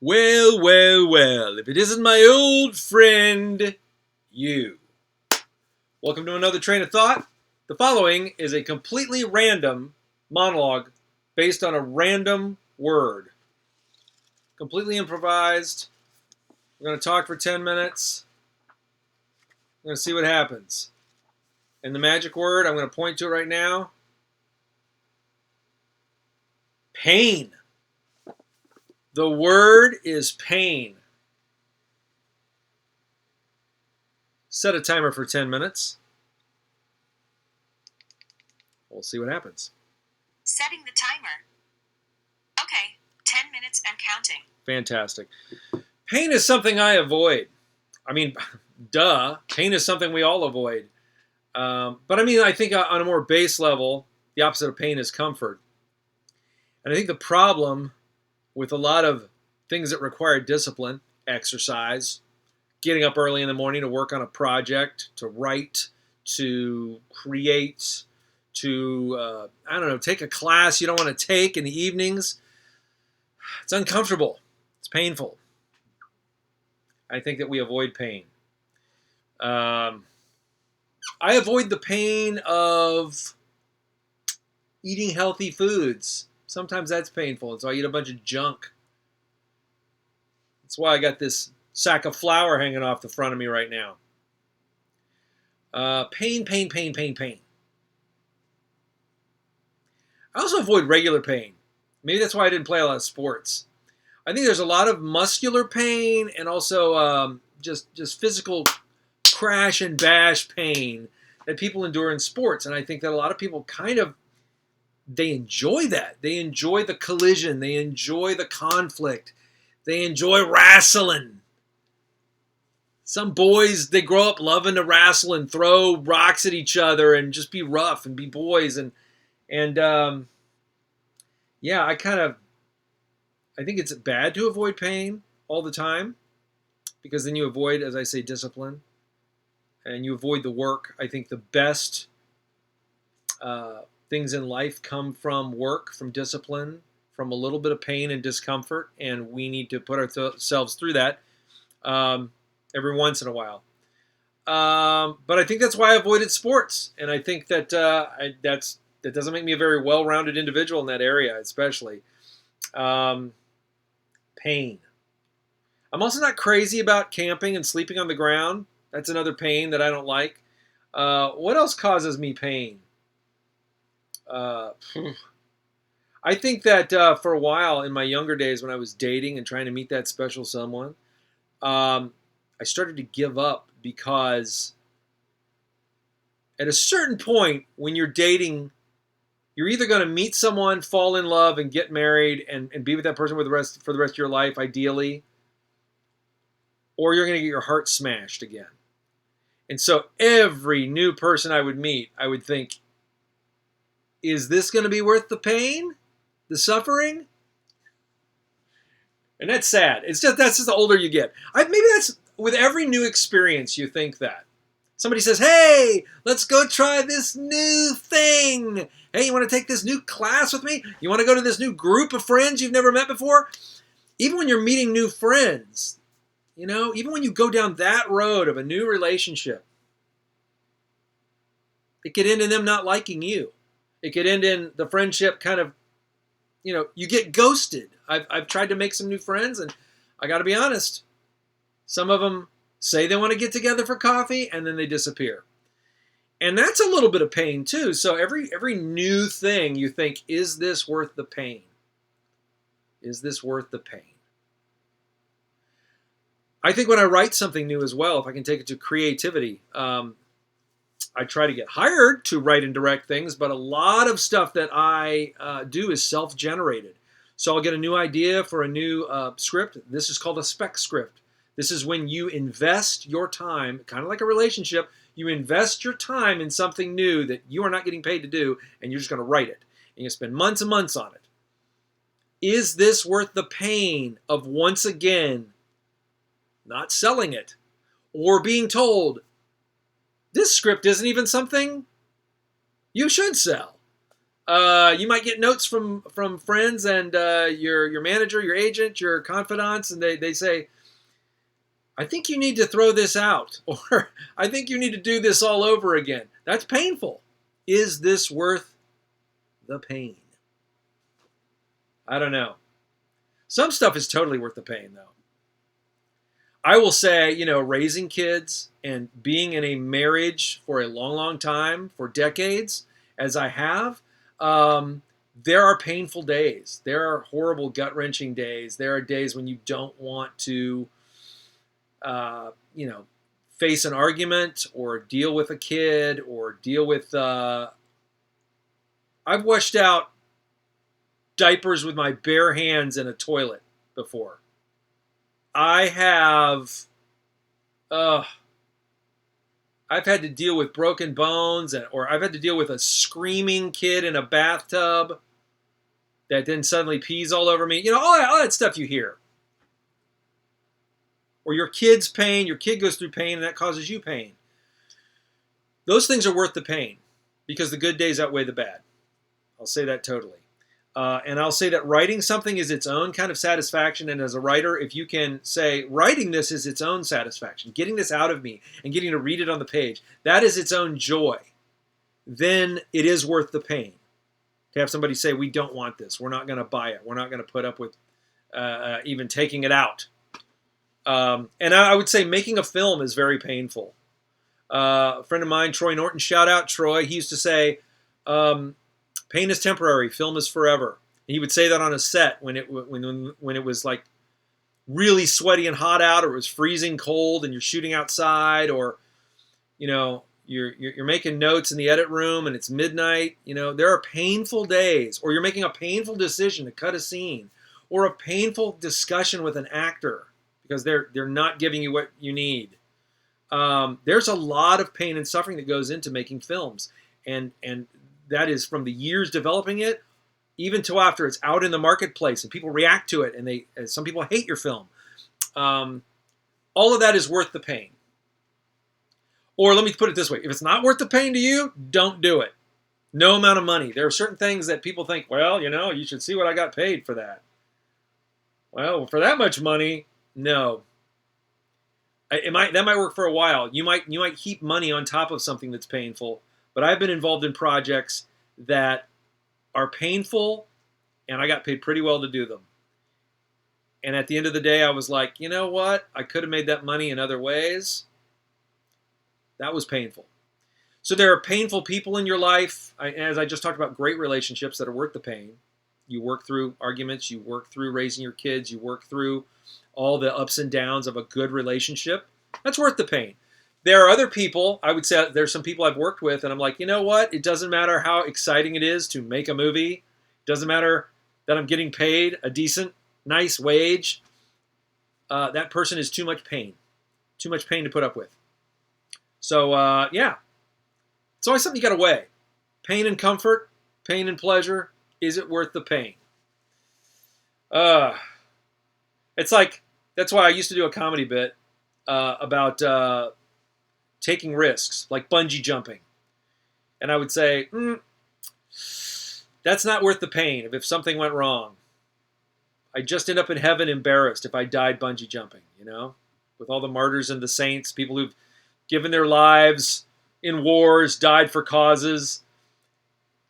Well, well, well, if it isn't my old friend, you. Welcome to another train of thought. The following is a completely random monologue based on a random word. Completely improvised. We're going to talk for 10 minutes. We're going to see what happens. And the magic word, I'm going to point to it right now. Pain. The word is pain. Set a timer for 10 minutes. We'll see what happens. Setting the timer. Okay, 10 minutes and counting. Fantastic. Pain is something I avoid. I mean, duh. Pain is something we all avoid. But I mean, I think on a more base level, the opposite of pain is comfort. And I think the problem with a lot of things that require discipline, exercise, getting up early in the morning to work on a project, to write, to create, to, take a class you don't want to take in the evenings, it's uncomfortable. It's painful. I think that we avoid pain. I avoid the pain of eating healthy foods. Sometimes that's painful, and so I eat a bunch of junk. That's why I got this sack of flour hanging off the front of me right now. Pain. I also avoid regular pain. Maybe that's why I didn't play a lot of sports. I think there's a lot of muscular pain and also just physical crash and bash pain that people endure in sports. And I think that a lot of people they enjoy that. They enjoy the collision. They enjoy the conflict. They enjoy wrestling. Some boys, they grow up loving to wrestle and throw rocks at each other and just be rough and be boys. I think it's bad to avoid pain all the time because then you avoid, as I say, discipline and you avoid the work. I think the best things in life come from work, from discipline, from a little bit of pain and discomfort, and we need to put ourselves through that every once in a while. But I think that's why I avoided sports, and I think that that doesn't make me a very well-rounded individual in that area, especially. Pain. I'm also not crazy about camping and sleeping on the ground. That's another pain that I don't like. What else causes me pain? I think that for a while in my younger days when I was dating and trying to meet that special someone, I started to give up because at a certain point when you're dating, you're either going to meet someone, fall in love, and get married and be with that person for the rest of your life, ideally, or you're going to get your heart smashed again. And so every new person I would meet, I would think, is this going to be worth the pain? The suffering? And that's sad. That's just the older you get. Maybe that's with every new experience you think that. Somebody says, hey, let's go try this new thing. Hey, you want to take this new class with me? You want to go to this new group of friends you've never met before? Even when you're meeting new friends, even when you go down that road of a new relationship, it could end in them not liking you. It could end in the friendship kind of, you get ghosted. I've tried to make some new friends, and I got to be honest, some of them say they want to get together for coffee, and then they disappear. And that's a little bit of pain, too. So every new thing you think, is this worth the pain? Is this worth the pain? I think when I write something new as well, if I can take it to creativity, I try to get hired to write and direct things, but a lot of stuff that I do is self-generated. So I'll get a new idea for a new script. This is called a spec script. This is when you invest your time, kind of like a relationship, you invest your time in something new that you are not getting paid to do, and you're just going to write it. And you spend months and months on it. Is this worth the pain of once again not selling it or being told, this script isn't even something you should sell? You might get notes from friends and your manager, your agent, your confidants, and they say, I think you need to throw this out, or I think you need to do this all over again. That's painful. Is this worth the pain? I don't know. Some stuff is totally worth the pain, though. I will say, raising kids and being in a marriage for a long, long time, for decades, as I have, there are painful days. There are horrible, gut-wrenching days. There are days when you don't want to, face an argument or deal with a kid or deal with. I've washed out diapers with my bare hands in a toilet before. I have. I've had to deal with broken bones, or I've had to deal with a screaming kid in a bathtub that then suddenly pees all over me. All that stuff you hear. Or your kid's pain, your kid goes through pain and that causes you pain. Those things are worth the pain because the good days outweigh the bad. I'll say that totally. And I'll say that writing something is its own kind of satisfaction. And as a writer, if you can say, writing this is its own satisfaction, getting this out of me and getting to read it on the page, that is its own joy, then it is worth the pain. To have somebody say, we don't want this, we're not going to buy it, we're not going to put up with even taking it out. And I would say making a film is very painful. A friend of mine, Troy Norton, shout out Troy, he used to say, pain is temporary, film is forever. And he would say that on a set when it was like really sweaty and hot out, or it was freezing cold and you're shooting outside, or you're making notes in the edit room and it's midnight. There are painful days, or you're making a painful decision to cut a scene, or a painful discussion with an actor because they're not giving you what you need. There's a lot of pain and suffering that goes into making films, and that is from the years developing it, even till after it's out in the marketplace and people react to it, and some people hate your film. All of that is worth the pain. Or let me put it this way: if it's not worth the pain to you, don't do it. No amount of money. There are certain things that people think, well, you should see what I got paid for that. Well, for that much money, no. That might work for a while. You might heap money on top of something that's painful. But I've been involved in projects that are painful, and I got paid pretty well to do them. And at the end of the day, I was like, you know what? I could have made that money in other ways. That was painful. So there are painful people in your life. As I just talked about, great relationships that are worth the pain. You work through arguments. You work through raising your kids. You work through all the ups and downs of a good relationship. That's worth the pain. There are other people, I would say there's some people I've worked with, and I'm like, you know what? It doesn't matter how exciting it is to make a movie. It doesn't matter that I'm getting paid a decent, nice wage. That person is too much pain. Too much pain to put up with. So, yeah. It's always something you got to weigh. Pain and comfort, pain and pleasure. Is it worth the pain? It's like, that's why I used to do a comedy bit about taking risks, like bungee jumping. And I would say, that's not worth the pain if something went wrong. I'd just end up in heaven embarrassed if I died bungee jumping, with all the martyrs and the saints, people who've given their lives in wars, died for causes.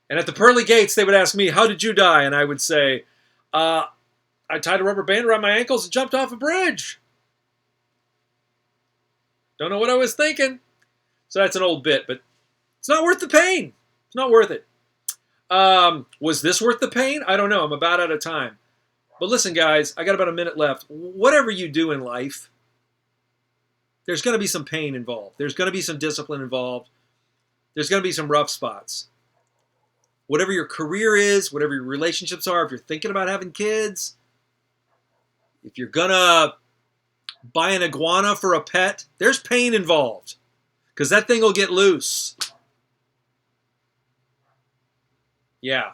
And at the pearly gates, they would ask me, how did you die? And I would say, I tied a rubber band around my ankles and jumped off a bridge. Don't know what I was thinking. So that's an old bit, but it's not worth the pain. It's not worth it. Was this worth the pain? I don't know. I'm about out of time. But listen, guys, I got about a minute left. Whatever you do in life, there's going to be some pain involved. There's going to be some discipline involved. There's going to be some rough spots. Whatever your career is, whatever your relationships are, if you're thinking about having kids, if you're going to buy an iguana for a pet, there's pain involved because that thing will get loose. Yeah.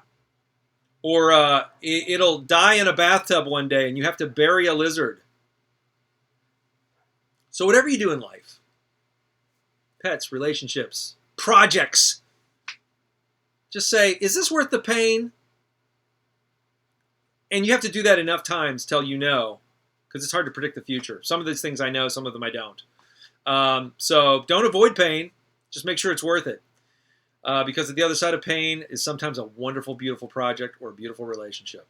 Or it'll die in a bathtub one day and you have to bury a lizard. So whatever you do in life, pets, relationships, projects, Just say, is this worth the pain? And you have to do that enough times till you know, because it's hard to predict the future. Some of these things I know, some of them I don't. So don't avoid pain. Just make sure it's worth it. Because at the other side of pain is sometimes a wonderful, beautiful project or a beautiful relationship.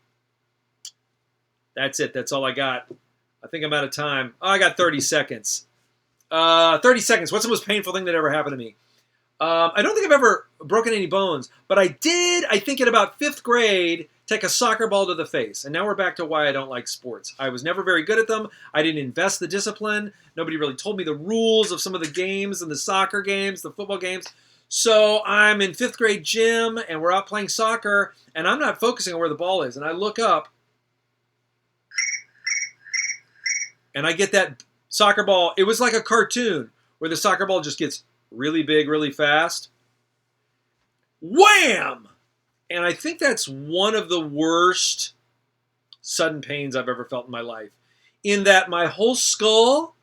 That's it. That's all I got. I think I'm out of time. Oh, I got 30 seconds. 30 seconds. What's the most painful thing that ever happened to me? I don't think I've ever broken any bones, but I did, I think in about 5th grade, take a soccer ball to the face. And now we're back to why I don't like sports. I was never very good at them. I didn't invest the discipline. Nobody really told me the rules of some of the games and the soccer games, the football games. So I'm in 5th grade gym, and we're out playing soccer, and I'm not focusing on where the ball is. And I look up, and I get that soccer ball. It was like a cartoon where the soccer ball just gets really big, really fast. Wham! And I think that's one of the worst sudden pains I've ever felt in my life. In that my whole skull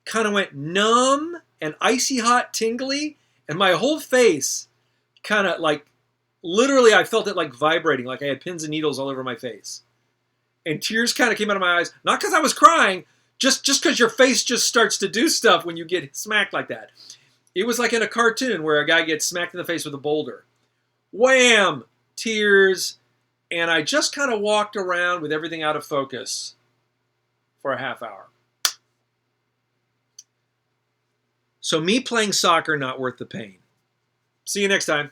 kind of went numb and icy hot, tingly, and my whole face kind of like, literally I felt it like vibrating, like I had pins and needles all over my face. And tears kind of came out of my eyes, not because I was crying, just because your face just starts to do stuff when you get smacked like that. It was like in a cartoon where a guy gets smacked in the face with a boulder. Wham! Tears. And I just kind of walked around with everything out of focus for a half hour. So me playing soccer, not worth the pain. See you next time.